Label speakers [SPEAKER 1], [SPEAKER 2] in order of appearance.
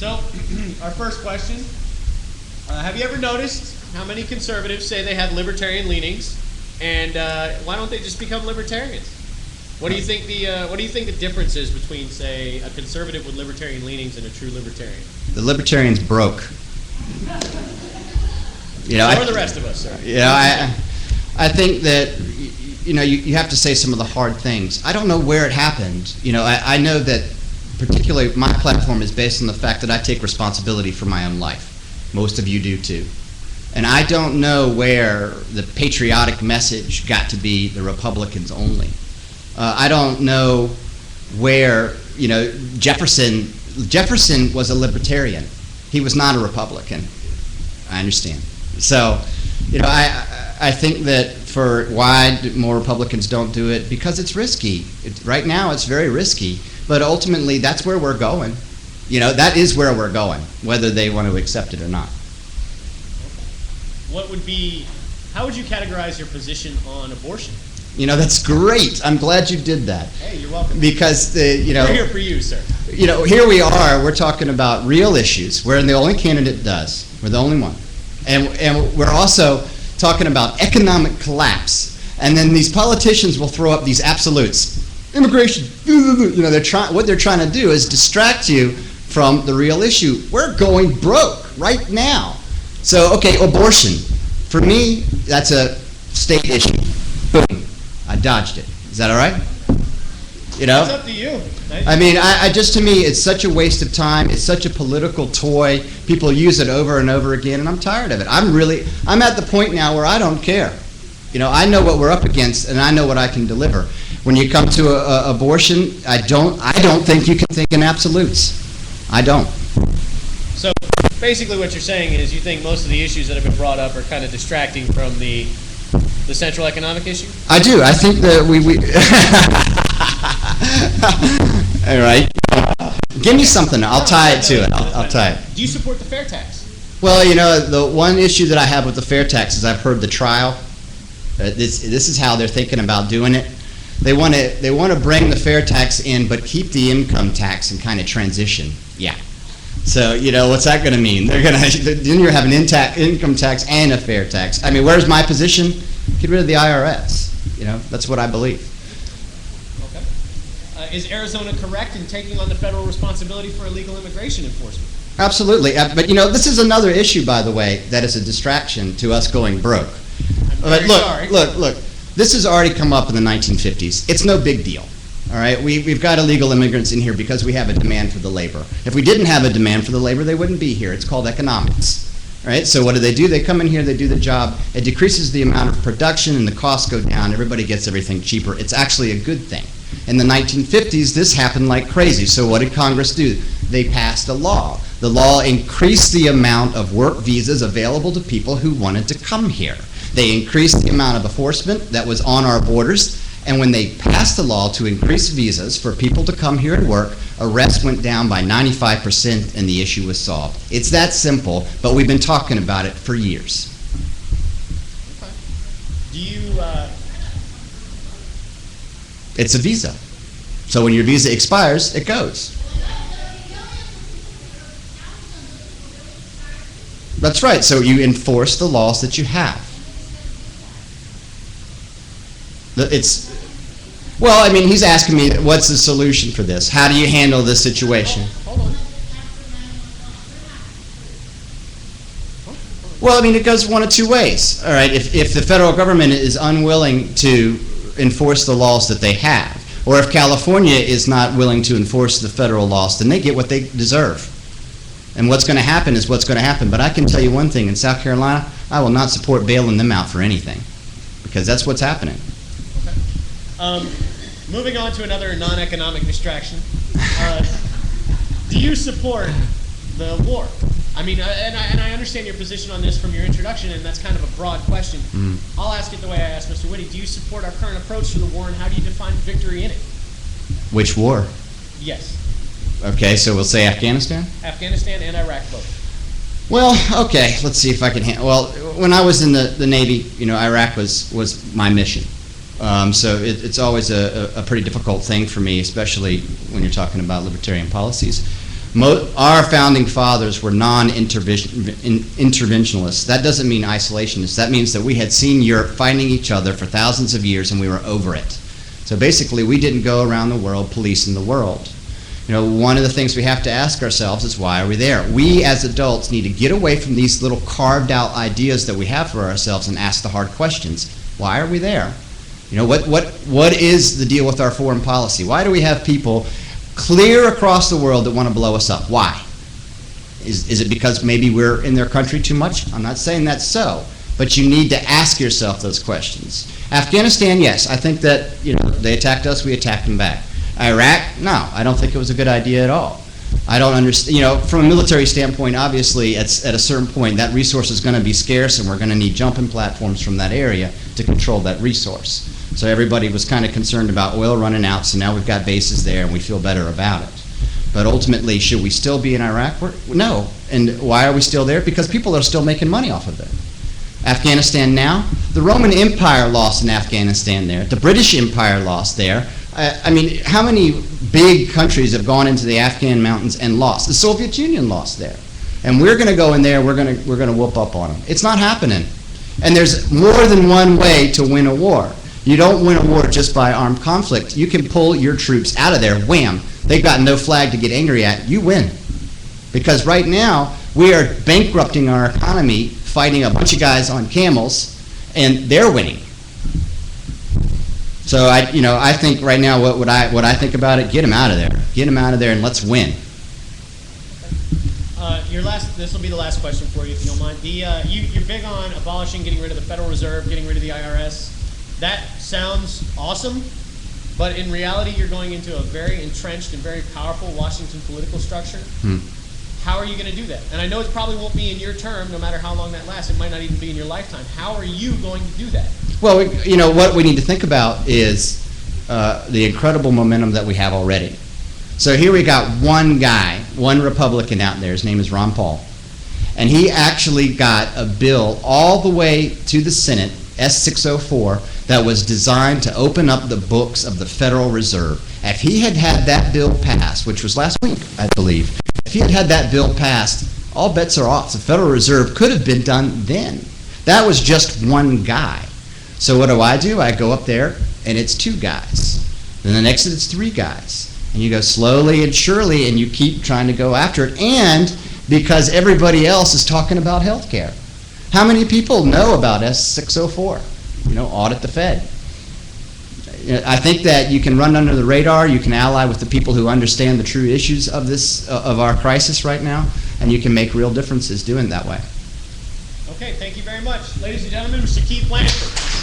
[SPEAKER 1] So, our first question, have you ever noticed how many conservatives say they have libertarian leanings, and why don't they just become libertarians? What do you think the difference is between, say, a conservative with libertarian leanings and a true libertarian?
[SPEAKER 2] The libertarian's broke.
[SPEAKER 1] Or the rest of us, sir.
[SPEAKER 2] I think that you have to say some of the hard things. I don't know where it happened. I know that particularly my platform is based on the fact that I take responsibility for my own life. Most of you do too. And I don't know where the patriotic message got to be the Republicans only. I don't know where, Jefferson was a libertarian. He was not a Republican. I understand. So, I think that for why more Republicans don't do it, because it's risky. Right now it's very risky, but ultimately that's where we're going. That is where we're going, whether they want to accept it or not.
[SPEAKER 1] How would you categorize your position on abortion?
[SPEAKER 2] That's great. I'm glad you did that.
[SPEAKER 1] Hey, you're welcome.
[SPEAKER 2] Because,
[SPEAKER 1] we're here for you, sir.
[SPEAKER 2] Here we are, we're talking about real issues. We're the only candidate does. We're the only one. And we're also talking about economic collapse. And then these politicians will throw up these absolutes. Immigration, what they're trying to do is distract you from the real issue. We're going broke right now. So, okay, abortion. For me, that's a state issue. Boom. I dodged it. Is that all right?
[SPEAKER 1] It's up to you.
[SPEAKER 2] I mean, to me, it's such a waste of time. It's such a political toy. People use it over and over again, and I'm tired of it. I'm at the point now where I don't care. I know what we're up against, and I know what I can deliver. When you come to abortion, I don't think you can think in absolutes. I don't.
[SPEAKER 1] So basically what you're saying is you think most of the issues that have been brought up are kind of distracting from the central economic issue?
[SPEAKER 2] I do. I think that we all right. Give me something. I'll tie it to it. I'll tie it.
[SPEAKER 1] Do you support the fair tax?
[SPEAKER 2] Well, the one issue that I have with the fair tax is I've heard the trial. This is how they're thinking about doing it. They want to bring the fair tax in, but keep the income tax and kind of transition. Yeah. So what's that going to mean? Then you have an income tax and a fair tax. I mean, where's my position? Get rid of the IRS. That's what I believe.
[SPEAKER 1] Okay. Is Arizona correct in taking on the federal responsibility for illegal immigration enforcement?
[SPEAKER 2] Absolutely. But this is another issue, by the way, that is a distraction to us going broke.
[SPEAKER 1] I'm sorry.
[SPEAKER 2] Look. This has already come up in the 1950s. It's no big deal. All right, we've got illegal immigrants in here because we have a demand for the labor. If we didn't have a demand for the labor, they wouldn't be here. It's called economics. All right, so what do? They come in here, they do the job. It decreases the amount of production and the costs go down. Everybody gets everything cheaper. It's actually a good thing. In the 1950s, this happened like crazy. So what did Congress do? They passed a law. The law increased the amount of work visas available to people who wanted to come here. They increased the amount of enforcement that was on our borders. And when they passed the law to increase visas for people to come here and work, arrests went down by 95% and the issue was solved. It's that simple, but we've been talking about it for years.
[SPEAKER 1] Okay. Do you...
[SPEAKER 2] It's a visa. So when your visa expires, it goes. That's right. So you enforce the laws that you have. He's asking me, what's the solution for this? How do you handle this situation?
[SPEAKER 1] Hold on.
[SPEAKER 2] Well, it goes one of two ways. All right, if the federal government is unwilling to enforce the laws that they have, or if California is not willing to enforce the federal laws, then they get what they deserve. And what's going to happen is what's going to happen. But I can tell you one thing, in South Carolina, I will not support bailing them out for anything, because that's what's happening.
[SPEAKER 1] Moving on to another non-economic distraction. Do you support the war? And I understand your position on this from your introduction, and that's kind of a broad question. I'll ask it the way I asked Mr. Whitty. Do you support our current approach to the war, and how do you define victory in it?
[SPEAKER 2] Which war?
[SPEAKER 1] Yes.
[SPEAKER 2] Okay, so we'll say Afghanistan?
[SPEAKER 1] Afghanistan and Iraq both.
[SPEAKER 2] Well, okay, let's see if I can handle. Well, when I was in the Navy, Iraq was my mission. So it's always a pretty difficult thing for me, especially when you're talking about libertarian policies. Our founding fathers were non-interventionalists. That doesn't mean isolationists. That means that we had seen Europe fighting each other for thousands of years and we were over it. So basically, we didn't go around the world policing the world. You know, one of the things we have to ask ourselves is, why are we there? We as adults need to get away from these little carved out ideas that we have for ourselves and ask the hard questions. Why are we there? You know, what is the deal with our foreign policy? Why do we have people clear across the world that want to blow us up? Why? Is it because maybe we're in their country too much? I'm not saying that's so, but you need to ask yourself those questions. Afghanistan, yes, I think that, you know, they attacked us, we attacked them back. Iraq, no, I don't think it was a good idea at all. I don't understand, you know, from a military standpoint, obviously, at a certain point, that resource is going to be scarce and we're going to need jumping platforms from that area to control that resource. So everybody was kind of concerned about oil running out, so now we've got bases there and we feel better about it. But ultimately, should we still be in Iraq? No. And why are we still there? Because people are still making money off of it. Afghanistan now, the Roman Empire lost in Afghanistan there. The British Empire lost there. I mean, how many big countries have gone into the Afghan mountains and lost? The Soviet Union lost there. And we're going to go in there, we're going to whoop up on them. It's not happening. And there's more than one way to win a war. You don't win a war just by armed conflict. You can pull your troops out of there, wham, they've got no flag to get angry at, you win. Because right now, we are bankrupting our economy, fighting a bunch of guys on camels, and they're winning. So I think right now what I think about it, get them out of there. Get them out of there and let's win.
[SPEAKER 1] This will be the last question for you, if you don't mind. You're big on abolishing, getting rid of the Federal Reserve, getting rid of the IRS. That sounds awesome, but in reality, you're going into a very entrenched and very powerful Washington political structure. How are you going to do that? And I know it probably won't be in your term, no matter how long that lasts. It might not even be in your lifetime. How are you going to do that?
[SPEAKER 2] Well, what we need to think about is the incredible momentum that we have already. So here we got one guy, one Republican out there. His name is Ron Paul. And he actually got a bill all the way to the Senate, S-604, that was designed to open up the books of the Federal Reserve. If he had had that bill passed, which was last week, I believe, if he had had that bill passed, all bets are off. The Federal Reserve could have been done then. That was just one guy. So what do? I go up there, and it's two guys. Then the next it's three guys. And you go slowly and surely, and you keep trying to go after it. And because everybody else is talking about health care. How many people know about S-604? Audit the Fed. I think that you can run under the radar, you can ally with the people who understand the true issues of our crisis right now, and you can make real differences doing it that way.
[SPEAKER 1] Okay, thank you very much. Ladies and gentlemen, Mr. Keith Blandford.